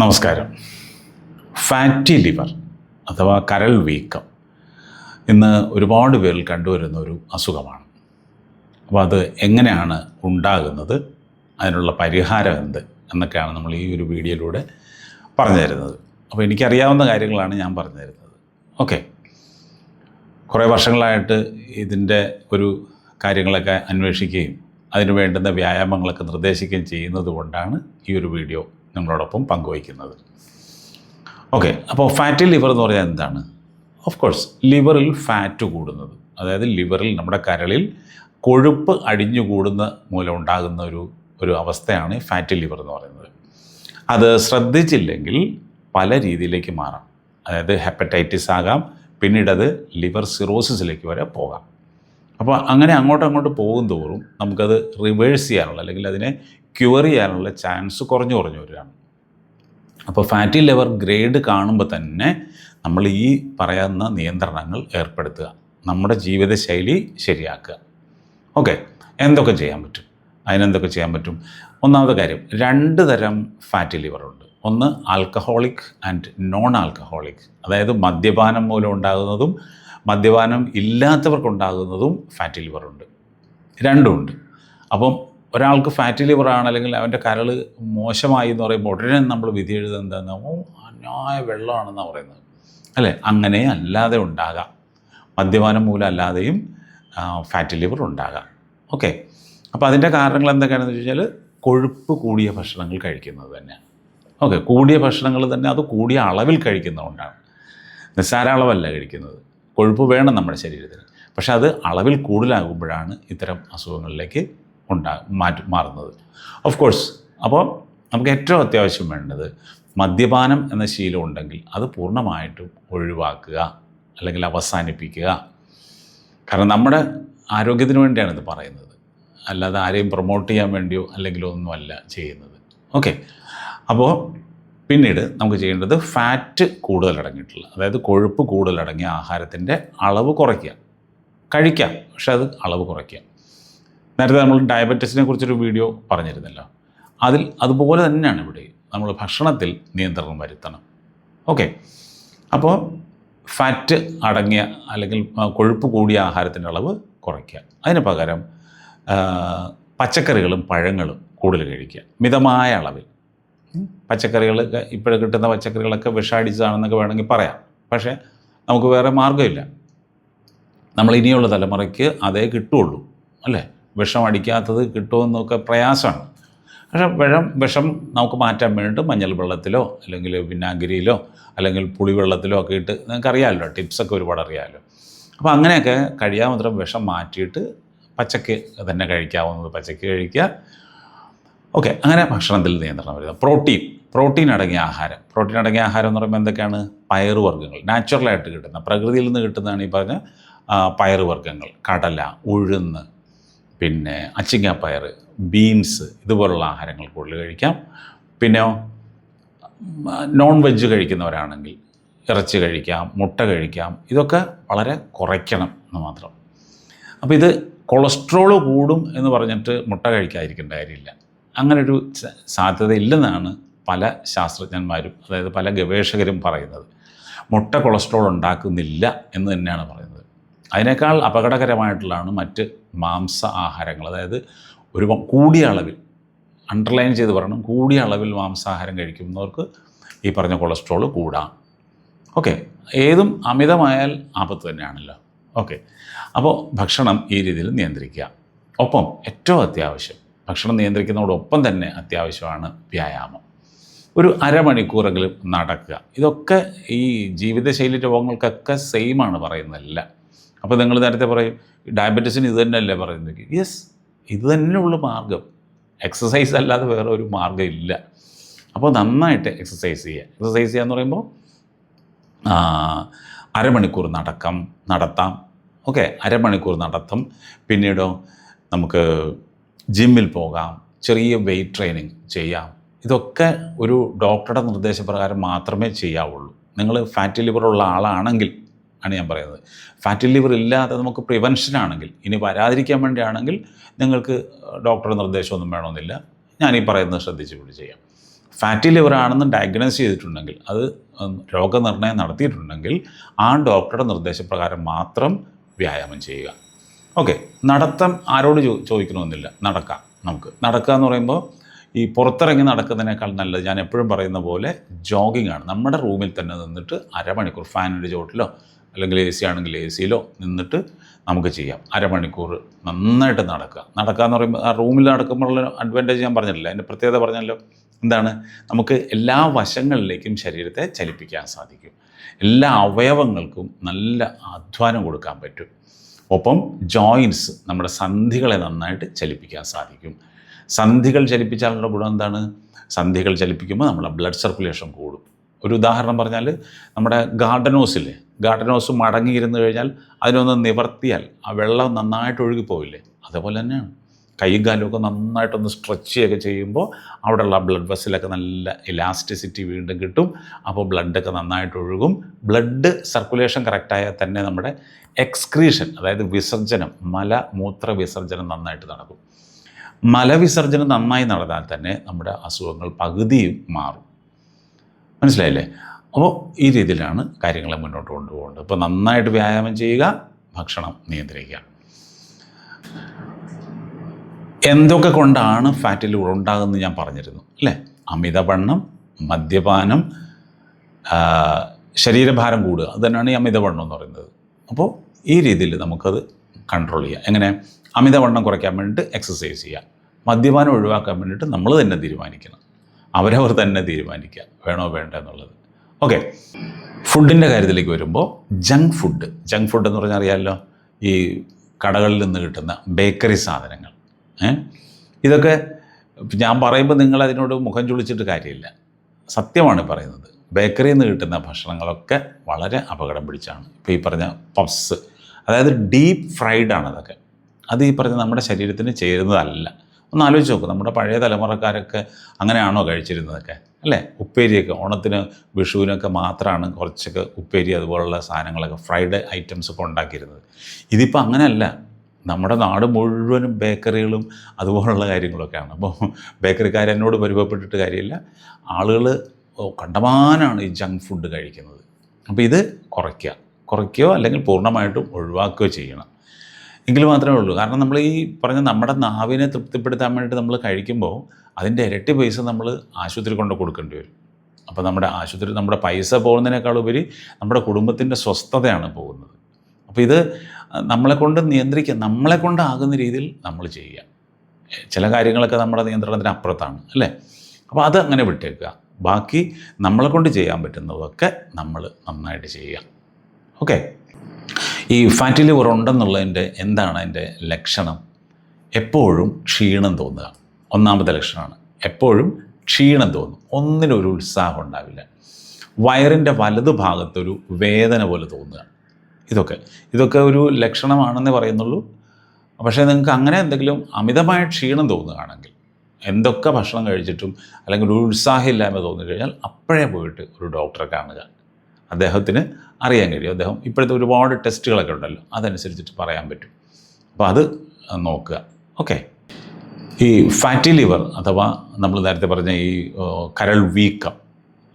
നമസ്കാരം. Fatty liver അഥവാ കരൾ വീക്കം ഇന്ന് ഒരുപാട് പേരിൽ കണ്ടുവരുന്ന ഒരു അസുഖമാണ്. അപ്പോൾ അത് എങ്ങനെയാണ് ഉണ്ടാകുന്നത്, അതിനുള്ള പരിഹാരം എന്ത് എന്നൊക്കെയാണ് നമ്മൾ ഈ ഒരു വീഡിയോയിലൂടെ പറഞ്ഞു തരുന്നത്. അപ്പോൾ എനിക്കറിയാവുന്ന കാര്യങ്ങളാണ് ഞാൻ പറഞ്ഞു തരുന്നത്. ഓക്കെ, കുറേ വർഷങ്ങളായിട്ട് ഇതിൻ്റെ ഒരു കാര്യങ്ങളൊക്കെ അന്വേഷിക്കുകയും അതിന് വേണ്ടുന്ന വ്യായാമങ്ങളൊക്കെ നിർദ്ദേശിക്കുകയും ചെയ്യുന്നത് കൊണ്ടാണ് ഈ ഒരു വീഡിയോ നിങ്ങളോടൊപ്പം പങ്കുവയ്ക്കുന്നത്. ഓക്കെ, അപ്പോൾ ഫാറ്റി ലിവർ എന്ന് പറഞ്ഞാൽ എന്താണ്? ഓഫ് കോഴ്സ് ലിവറിൽ ഫാറ്റ് കൂടുന്നത്, അതായത് ലിവറിൽ നമ്മുടെ കരളിൽ കൊഴുപ്പ് അടിഞ്ഞുകൂടുന്ന മൂലം ഉണ്ടാകുന്ന ഒരു അവസ്ഥയാണ് ഫാറ്റി ലിവർ എന്ന് പറയുന്നത്. അത് ശ്രദ്ധിച്ചില്ലെങ്കിൽ പല രീതിയിലേക്ക് മാറാം. അതായത് ഹെപ്പറ്റൈറ്റിസ് ആകാം, പിന്നീടത് ലിവർ സിറോസിസിലേക്ക് വരെ പോകാം. അപ്പോൾ അങ്ങനെ അങ്ങോട്ട് പോകും തോറും നമുക്കത് റിവേഴ്സ് ചെയ്യാനുള്ള അല്ലെങ്കിൽ അതിനെ ക്യൂർ ചെയ്യാനുള്ള ചാൻസ് കുറഞ്ഞു വരികയാണ്. അപ്പോൾ ഫാറ്റി ലിവർ ഗ്രേഡ് കാണുമ്പോൾ തന്നെ നമ്മൾ ഈ പറയുന്ന നിയന്ത്രണങ്ങൾ ഏർപ്പെടുത്തുക, നമ്മുടെ ജീവിതശൈലി ശരിയാക്കുക. ഓക്കെ, എന്തൊക്കെ ചെയ്യാൻ പറ്റും? അതിനെന്തൊക്കെ ചെയ്യാൻ പറ്റും? ഒന്നാമത്തെ കാര്യം, 2 തരം ഫാറ്റി ലിവറുണ്ട്. ഒന്ന് ആൽക്കഹോളിക് ആൻഡ് നോൺ ആൽക്കഹോളിക്, അതായത് മദ്യപാനം മൂലം ഉണ്ടാകുന്നതും മദ്യപാനം ഇല്ലാത്തവർക്കുണ്ടാകുന്നതും ഫാറ്റി ലിവറുണ്ട്. രണ്ടുമുണ്ട്. അപ്പം ഒരാൾക്ക് ഫാറ്റി ലിവറാണ് അല്ലെങ്കിൽ അവൻ്റെ കരൾ മോശമായി എന്ന് പറയുമ്പോൾ ഉടനെ നമ്മൾ വിധി എഴുതുന്നത് എന്താണെന്ന്, അന്യായ വെള്ളമാണെന്നാണ് പറയുന്നത്, അല്ലേ? അങ്ങനെ അല്ലാതെ ഉണ്ടാകാം, മദ്യപാനം മൂലം അല്ലാതെയും ഫാറ്റി ലിവർ ഉണ്ടാകാം. ഓക്കെ, അപ്പോൾ അതിൻ്റെ കാരണങ്ങൾ എന്തൊക്കെയാണെന്ന് വെച്ച് കഴിഞ്ഞാൽ കൊഴുപ്പ് കൂടിയ ഭക്ഷണങ്ങൾ കഴിക്കുന്നത് തന്നെയാണ്. ഓക്കെ, കൂടിയ ഭക്ഷണങ്ങൾ തന്നെ അത് കൂടിയ അളവിൽ കഴിക്കുന്നതുകൊണ്ടാണ്. നിസ്സാര അളവല്ല കഴിക്കുന്നത്. കൊഴുപ്പ് വേണം നമ്മുടെ ശരീരത്തിന്, പക്ഷെ അത് അളവിൽ കൂടുതലാകുമ്പോഴാണ് ഇത്തരം അസുഖങ്ങളിലേക്ക് മാറുന്നത്. ഓഫ് കോഴ്സ്, അപ്പോൾ നമുക്ക് ഏറ്റവും അത്യാവശ്യം വേണ്ടത് മദ്യപാനം എന്ന ശീലം ഉണ്ടെങ്കിൽ അത് പൂർണ്ണമായിട്ടും ഒഴിവാക്കുക അല്ലെങ്കിൽ അവസാനിപ്പിക്കുക. കാരണം നമ്മുടെ ആരോഗ്യത്തിന് വേണ്ടിയാണ് ഇത് പറയുന്നത്, അല്ലാതെ ആരെയും പ്രൊമോട്ട് ചെയ്യാൻ വേണ്ടിയോ അല്ലെങ്കിൽ ഒന്നുമല്ല ചെയ്യുന്നത്. ഓക്കെ, അപ്പോൾ പിന്നീട് നമുക്ക് ചെയ്യേണ്ടത് ഫാറ്റ് കൂടുതലടങ്ങിയിട്ടുള്ള, അതായത് കൊഴുപ്പ് കൂടുതലടങ്ങിയ ആഹാരത്തിൻ്റെ അളവ് കുറയ്ക്കുക. കഴിക്കാം, പക്ഷെ അത് അളവ് കുറയ്ക്കുക. നേരത്തെ നമ്മൾ ഡയബറ്റീസിനെ കുറിച്ചൊരു വീഡിയോ പറഞ്ഞിരുന്നല്ലോ, അതുപോലെ തന്നെയാണ് ഇവിടെ നമ്മൾ ഭക്ഷണത്തിൽ നിയന്ത്രണം വരുത്തണം. ഓക്കെ, അപ്പോൾ ഫാറ്റ് അടങ്ങിയ അല്ലെങ്കിൽ കൊഴുപ്പ് കൂടിയ ആഹാരത്തിൻ്റെ അളവ് കുറയ്ക്കുക. അതിന് പകരം പച്ചക്കറികളും പഴങ്ങളും കൂടുതൽ കഴിക്കുക, മിതമായ അളവിൽ. പച്ചക്കറികളൊക്കെ ഇപ്പോഴും കിട്ടുന്ന പച്ചക്കറികളൊക്കെ വിഷാടിച്ചതാണെന്നൊക്കെ വേണമെങ്കിൽ പറയാം, പക്ഷേ നമുക്ക് വേറെ മാർഗ്ഗമില്ല. നമ്മൾ ഇനിയുള്ള തലമുറയ്ക്ക് അതേ കിട്ടുള്ളൂ, അല്ലേ? വിഷം അടിക്കാത്തത് കിട്ടുമെന്നൊക്കെ പ്രയാസമാണ്. പക്ഷേ വിഷം നമുക്ക് മാറ്റാൻ വേണ്ടിയിട്ട് മഞ്ഞൾ വെള്ളത്തിലോ അല്ലെങ്കിൽ വിനാഗിരിയിലോ അല്ലെങ്കിൽ പുളിവെള്ളത്തിലോ ഒക്കെ ഇട്ട്, നിങ്ങൾക്കറിയാമല്ലോ, ടിപ്സൊക്കെ ഒരുപാട് അറിയാമല്ലോ. അപ്പോൾ അങ്ങനെയൊക്കെ കഴിയാവുന്നത്ര വിഷം മാറ്റിയിട്ട് പച്ചക്ക് തന്നെ കഴിക്കാവുന്നത് പച്ചക്ക് കഴിക്കുക. ഓക്കെ, അങ്ങനെ ഭക്ഷണത്തിൽ നിയന്ത്രണം വരുന്നത്. പ്രോട്ടീൻ അടങ്ങിയ ആഹാരം എന്ന് പറയുമ്പോൾ എന്തൊക്കെയാണ്? പയറുവർഗ്ഗങ്ങൾ, നാച്ചുറലായിട്ട് കിട്ടുന്ന, പ്രകൃതിയിൽ നിന്ന് കിട്ടുന്നതാണ് ഈ പറഞ്ഞ പയറുവർഗ്ഗങ്ങൾ, കടല, ഉഴുന്ന്, പിന്നെ അച്ചിങ്ങാപ്പയർ, ബീൻസ്, ഇതുപോലുള്ള ആഹാരങ്ങൾ കൂടുതൽ കഴിക്കാം. പിന്നെ നോൺ വെജ് കഴിക്കുന്നവരാണെങ്കിൽ ഇറച്ചി കഴിക്കാം, മുട്ട കഴിക്കാം. ഇതൊക്കെ വളരെ കുറയ്ക്കണം എന്ന് മാത്രം. അപ്പോൾ ഇത് കൊളസ്ട്രോള് കൂടും എന്ന് പറഞ്ഞിട്ട് മുട്ട കഴിക്കാതിരിക്കേണ്ട കാര്യമില്ല. അങ്ങനൊരു സാധ്യതയില്ലെന്നാണ് പല ശാസ്ത്രജ്ഞന്മാരും, അതായത് പല ഗവേഷകരും പറയുന്നത്. മുട്ട കൊളസ്ട്രോൾ ഉണ്ടാക്കുന്നില്ല എന്ന് തന്നെയാണ് പറയുന്നത്. അതിനേക്കാൾ അപകടകരമായിട്ടുള്ളതാണ് മറ്റ് മാംസ ആഹാരങ്ങൾ. അതായത് ഒരു കൂടിയ അളവിൽ, അണ്ടർലൈൻ ചെയ്ത് പറയണം, കൂടിയ അളവിൽ മാംസാഹാരം കഴിക്കുന്നവർക്ക് ഈ പറഞ്ഞ കൊളസ്ട്രോൾ കൂടാം. ഓക്കെ, ഏതും അമിതമായാൽ ആപത്ത് തന്നെയാണല്ലോ. ഓക്കെ, അപ്പോൾ ഭക്ഷണം ഈ രീതിയിൽ നിയന്ത്രിക്കുക. ഒപ്പം ഏറ്റവും അത്യാവശ്യം, ഭക്ഷണം നിയന്ത്രിക്കുന്നതോടൊപ്പം തന്നെ അത്യാവശ്യമാണ് വ്യായാമം. ഒരു അരമണിക്കൂറെങ്കിലും നടക്കുക. ഇതൊക്കെ ഈ ജീവിതശൈലി രോഗങ്ങൾക്കൊക്കെ സെയിമാണ് പറയുന്നതല്ല. അപ്പോൾ നിങ്ങൾ നേരത്തെ പറയും ഡയബറ്റീസിന് ഇത് തന്നെയല്ലേ പറയുന്നത്. യെസ്, ഇത് തന്നെയുള്ള മാർഗം. എക്സസൈസ് അല്ലാതെ വേറെ ഒരു മാർഗ്ഗം ഇല്ല. അപ്പോൾ നന്നായിട്ട് എക്സസൈസ് ചെയ്യുക എന്ന് പറയുമ്പോൾ അരമണിക്കൂർ നടത്താം. ഓക്കെ, അരമണിക്കൂർ നടത്തം. പിന്നീടോ നമുക്ക് ജിമ്മിൽ പോകാം, ചെറിയ വെയ്റ്റ് ട്രെയിനിങ് ചെയ്യാം. ഇതൊക്കെ ഒരു ഡോക്ടറുടെ നിർദ്ദേശപ്രകാരം മാത്രമേ ചെയ്യാവുള്ളൂ. നിങ്ങൾ ഫാറ്റി ലിവറുള്ള ആളാണെങ്കിൽ ആണ് ഞാൻ പറയുന്നത്. ഫാറ്റി ലിവർ ഇല്ലാതെ നമുക്ക് പ്രിവെൻഷനാണെങ്കിൽ, ഇനി വരാതിരിക്കാൻ വേണ്ടിയാണെങ്കിൽ നിങ്ങൾക്ക് ഡോക്ടറുടെ നിർദ്ദേശമൊന്നും വേണമെന്നില്ല. ഞാനീ പറയുന്നത് ശ്രദ്ധിച്ച് കൂടി ചെയ്യാം. ഫാറ്റി ലിവർ ആണെന്ന് ഡയഗ്നോസ് ചെയ്തിട്ടുണ്ടെങ്കിൽ, അത് രോഗനിർണയം നടത്തിയിട്ടുണ്ടെങ്കിൽ ആ ഡോക്ടറുടെ നിർദ്ദേശപ്രകാരം മാത്രം വ്യായാമം ചെയ്യുക. ഓക്കെ, നടത്തം ആരോട് ചോദിക്കണമെന്നില്ല, നടക്കാം. നമുക്ക് നടക്കുക എന്ന് പറയുമ്പോൾ ഈ പുറത്തിറങ്ങി നടക്കുന്നതിനേക്കാൾ നല്ലത്, ഞാൻ എപ്പോഴും പറയുന്ന പോലെ, ജോഗിങ് ആണ്. നമ്മുടെ റൂമിൽ തന്നെ നിന്നിട്ട് അരമണിക്കൂർ ഫാനിൻ്റെ ചോട്ടിലോ അല്ലെങ്കിൽ AC ആണെങ്കിൽ AC-യിലോ നിന്നിട്ട് നമുക്ക് ചെയ്യാം. അരമണിക്കൂർ നന്നായിട്ട് നടക്കുക എന്ന് പറയുമ്പോൾ ആ റൂമിൽ നടക്കുമ്പോഴുള്ള അഡ്വാൻറ്റേജ് ഞാൻ പറഞ്ഞിട്ടില്ല, അതിൻ്റെ പ്രത്യേകത പറഞ്ഞല്ലോ. എന്താണ്? നമുക്ക് എല്ലാ വശങ്ങളിലേക്കും ശരീരത്തെ ചലിപ്പിക്കാൻ സാധിക്കും. എല്ലാ അവയവങ്ങൾക്കും നല്ല അധ്വാനം കൊടുക്കാൻ പറ്റും. ഒപ്പം ജോയിൻസ്, നമ്മുടെ സന്ധികളെ നന്നായിട്ട് ചലിപ്പിക്കാൻ സാധിക്കും. സന്ധികൾ ചലിപ്പിച്ചാലുള്ള ഗുണം എന്താണ്? സന്ധികൾ ചലിപ്പിക്കുമ്പോൾ നമ്മുടെ ബ്ലഡ് സർക്കുലേഷൻ കൂടും. ഒരു ഉദാഹരണം പറഞ്ഞാൽ, നമ്മുടെ ഗാർഡനോസ് മടങ്ങിയിരുന്ന് കഴിഞ്ഞാൽ അതിനൊന്ന് നിവർത്തിയാൽ ആ വെള്ളം നന്നായിട്ട് ഒഴുകിപ്പോവില്ലേ? അതേപോലെ തന്നെയാണ് കൈയും കാലുമൊക്കെ നന്നായിട്ടൊന്ന് സ്ട്രെച്ച് ചെയ്യുകയൊക്കെ ചെയ്യുമ്പോൾ അവിടെയുള്ള ബ്ലഡ് വെസലൊക്കെ നല്ല ഇലാസ്റ്റിസിറ്റി വീണ്ടും കിട്ടും. അപ്പോൾ ബ്ലഡൊക്കെ നന്നായിട്ട് ഒഴുകും. ബ്ലഡ് സർക്കുലേഷൻ കറക്റ്റായാൽ തന്നെ നമ്മുടെ എക്സ്ക്രീഷൻ, അതായത് വിസർജനം, മൂത്ര വിസർജനം നന്നായിട്ട് നടക്കും. മലവിസർജനം നന്നായി നടന്നാൽ തന്നെ നമ്മുടെ അസുഖങ്ങൾ പകുതിയും മാറും. മനസ്സിലായില്ലേ? അപ്പോൾ ഈ രീതിയിലാണ് കാര്യങ്ങളെ മുന്നോട്ട് കൊണ്ടുപോകേണ്ടത്. അപ്പോൾ നന്നായിട്ട് വ്യായാമം ചെയ്യുക, ഭക്ഷണം നിയന്ത്രിക്കുക. എന്തൊക്കെ കൊണ്ടാണ് ഫാറ്റി ലിവർ ഉണ്ടാകുന്നത് ഞാൻ പറഞ്ഞിരുന്നു അല്ലേ? അമിതവണ്ണം, മദ്യപാനം, ശരീരഭാരം കൂടുക, അത് തന്നെയാണ് ഈ അമിതവണ്ണം എന്ന് പറയുന്നത്. അപ്പോൾ ഈ രീതിയിൽ നമുക്കത് കൺട്രോൾ ചെയ്യാം. എങ്ങനെ? അമിതവണ്ണം കുറയ്ക്കാൻ വേണ്ടിയിട്ട് എക്സസൈസ് ചെയ്യുക. മദ്യപാനം ഒഴിവാക്കാൻ വേണ്ടിയിട്ട് നമ്മൾ തന്നെ തീരുമാനിക്കണം. അവരവർ തന്നെ തീരുമാനിക്കുക വേണോ വേണ്ട എന്നുള്ളത്. ഓക്കെ, ഫുഡിൻ്റെ കാര്യത്തിലേക്ക് വരുമ്പോൾ ജങ്ക് ഫുഡ് എന്ന് പറഞ്ഞാൽ അറിയാമല്ലോ, ഈ കടകളിൽ നിന്ന് കിട്ടുന്ന ബേക്കറി സാധനങ്ങൾ. ഇതൊക്കെ ഞാൻ പറയുമ്പോൾ നിങ്ങൾ അതിനോട് മുഖം ചുളിച്ചിട്ട് കാര്യമില്ല, സത്യമാണ് പറയുന്നത്. ബേക്കറിയിൽ നിന്ന് കിട്ടുന്ന ഭക്ഷണങ്ങളൊക്കെ വളരെ അപകടം പിടിച്ചാണ്. ഇപ്പോൾ ഈ പറഞ്ഞ പഫ്സ്, അതായത് ഡീപ്പ് ഫ്രൈഡാണ് അതൊക്കെ. അത് ഈ പറഞ്ഞ നമ്മുടെ ശരീരത്തിന് ചേരുന്നതല്ല. ഒന്ന് ആലോചിച്ച് നോക്കും, നമ്മുടെ പഴയ തലമുറക്കാരൊക്കെ അങ്ങനെയാണോ കഴിച്ചിരുന്നതൊക്കെ അല്ലേ? ഉപ്പേരിയൊക്കെ ഓണത്തിന് വിഷുവിനൊക്കെ മാത്രമാണ് കുറച്ചൊക്കെ ഉപ്പേരി അതുപോലുള്ള സാധനങ്ങളൊക്കെ, ഫ്രൈഡ് ഐറ്റംസ് ഒക്കെ ഉണ്ടാക്കിയിരുന്നത്. ഇതിപ്പോൾ അങ്ങനെയല്ല. നമ്മുടെ നാട് മുഴുവനും ബേക്കറികളും അതുപോലുള്ള കാര്യങ്ങളൊക്കെയാണ്. അപ്പോൾ ബേക്കറിക്കാരെന്നോട് പരിഭവപ്പെട്ടിട്ട് കാര്യമില്ല. ആളുകൾ കണ്ടമാനാണ് ഈ ജങ്ക് ഫുഡ് കഴിക്കുന്നത്. അപ്പോൾ ഇത് കുറയ്ക്കുകയോ അല്ലെങ്കിൽ പൂർണ്ണമായിട്ടും ഒഴിവാക്കുകയോ ചെയ്യണം. എങ്കിൽ മാത്രമേ ഉള്ളൂ. കാരണം നമ്മൾ ഈ പറഞ്ഞ നമ്മുടെ നാവിനെ തൃപ്തിപ്പെടുത്താൻ വേണ്ടിയിട്ട് നമ്മൾ കഴിക്കുമ്പോൾ അതിൻ്റെ ഇരട്ടി പൈസ നമ്മൾ ആശുപത്രി കൊണ്ട് കൊടുക്കേണ്ടി വരും. അപ്പോൾ നമ്മുടെ പൈസ പോകുന്നതിനേക്കാൾ ഉപരി നമ്മുടെ കുടുംബത്തിൻ്റെ സ്വസ്ഥതയാണ് പോകുന്നത്. അപ്പോൾ ഇത് നമ്മളെക്കൊണ്ട് നിയന്ത്രിക്കുക, നമ്മളെക്കൊണ്ടാകുന്ന രീതിയിൽ നമ്മൾ ചെയ്യുക. ചില കാര്യങ്ങളൊക്കെ നമ്മുടെ നിയന്ത്രണത്തിന് അപ്പുറത്താണ് അല്ലേ? അപ്പോൾ അത് അങ്ങനെ വിട്ടേക്കുക. ബാക്കി നമ്മളെക്കൊണ്ട് ചെയ്യാൻ പറ്റുന്നതൊക്കെ നമ്മൾ നന്നായിട്ട് ചെയ്യുക. ഓക്കെ, ഈ ഫാറ്റി ലിവർ ഉണ്ടെന്നുള്ളതിൻ്റെ എന്താണ് അതിൻ്റെ ലക്ഷണം? എപ്പോഴും ക്ഷീണം തോന്നുക ഒന്നാമത്തെ ലക്ഷണമാണ്. എപ്പോഴും ക്ഷീണം തോന്നും, ഒന്നിനൊരു ഉത്സാഹം ഉണ്ടാവില്ല. വയറിൻ്റെ വലതുഭാഗത്തൊരു വേദന പോലെ തോന്നുക. ഇതൊക്കെ ഒരു ലക്ഷണമാണെന്നേ പറയുന്നുള്ളൂ. പക്ഷേ നിങ്ങൾക്ക് അങ്ങനെ എന്തെങ്കിലും അമിതമായ ക്ഷീണം തോന്നുകയാണെങ്കിൽ, എന്തൊക്കെ ഭക്ഷണം കഴിച്ചിട്ടും അല്ലെങ്കിൽ ഒരു ഉത്സാഹമില്ലായ്മ തോന്നിക്കഴിഞ്ഞാൽ അപ്പോഴേ പോയിട്ട് ഒരു ഡോക്ടറെ കാണുക. അദ്ദേഹത്തിന് അറിയാൻ കഴിയും. അദ്ദേഹം ഇപ്പോഴത്തെ ഒരുപാട് ടെസ്റ്റുകളൊക്കെ ഉണ്ടല്ലോ, അതനുസരിച്ചിട്ട് പറയാൻ പറ്റും. അപ്പോൾ അത് നോക്കുക. ഓക്കെ, ഈ ഫാറ്റി ലിവർ അഥവാ നമ്മൾ നേരത്തെ പറഞ്ഞ ഈ കരൾ വീക്കം,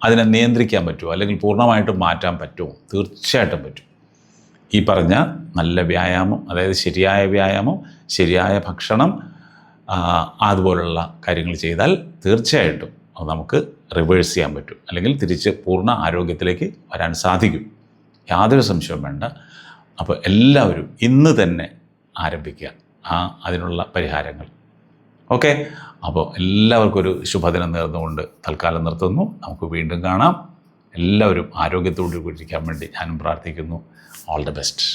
അതിനെ നിയന്ത്രിക്കാൻ പറ്റുമോ അല്ലെങ്കിൽ പൂർണ്ണമായിട്ടും മാറ്റാൻ പറ്റുമോ? തീർച്ചയായിട്ടും പറ്റും. ഈ പറഞ്ഞ നല്ല വ്യായാമം, അതായത് ശരിയായ വ്യായാമം, ശരിയായ ഭക്ഷണം, അതുപോലുള്ള കാര്യങ്ങൾ ചെയ്താൽ തീർച്ചയായിട്ടും അത് നമുക്ക് റിവേഴ്സ് ചെയ്യാൻ പറ്റും, അല്ലെങ്കിൽ തിരിച്ച് പൂർണ്ണ ആരോഗ്യത്തിലേക്ക് വരാൻ സാധിക്കും. യാതൊരു സംശയവും വേണ്ട. അപ്പോൾ എല്ലാവരും ഇന്ന് തന്നെ ആരംഭിക്കുക അതിനുള്ള പരിഹാരങ്ങൾ. ഓക്കെ, അപ്പോൾ എല്ലാവർക്കും ഒരു ശുഭദിനം നേർന്നുകൊണ്ട് തൽക്കാലം നിർത്തുന്നു. നമുക്ക് വീണ്ടും കാണാം. എല്ലാവരും ആരോഗ്യത്തോടു കൂടി ഇരിക്കാൻ വേണ്ടി ഞാനും പ്രാർത്ഥിക്കുന്നു. All the best.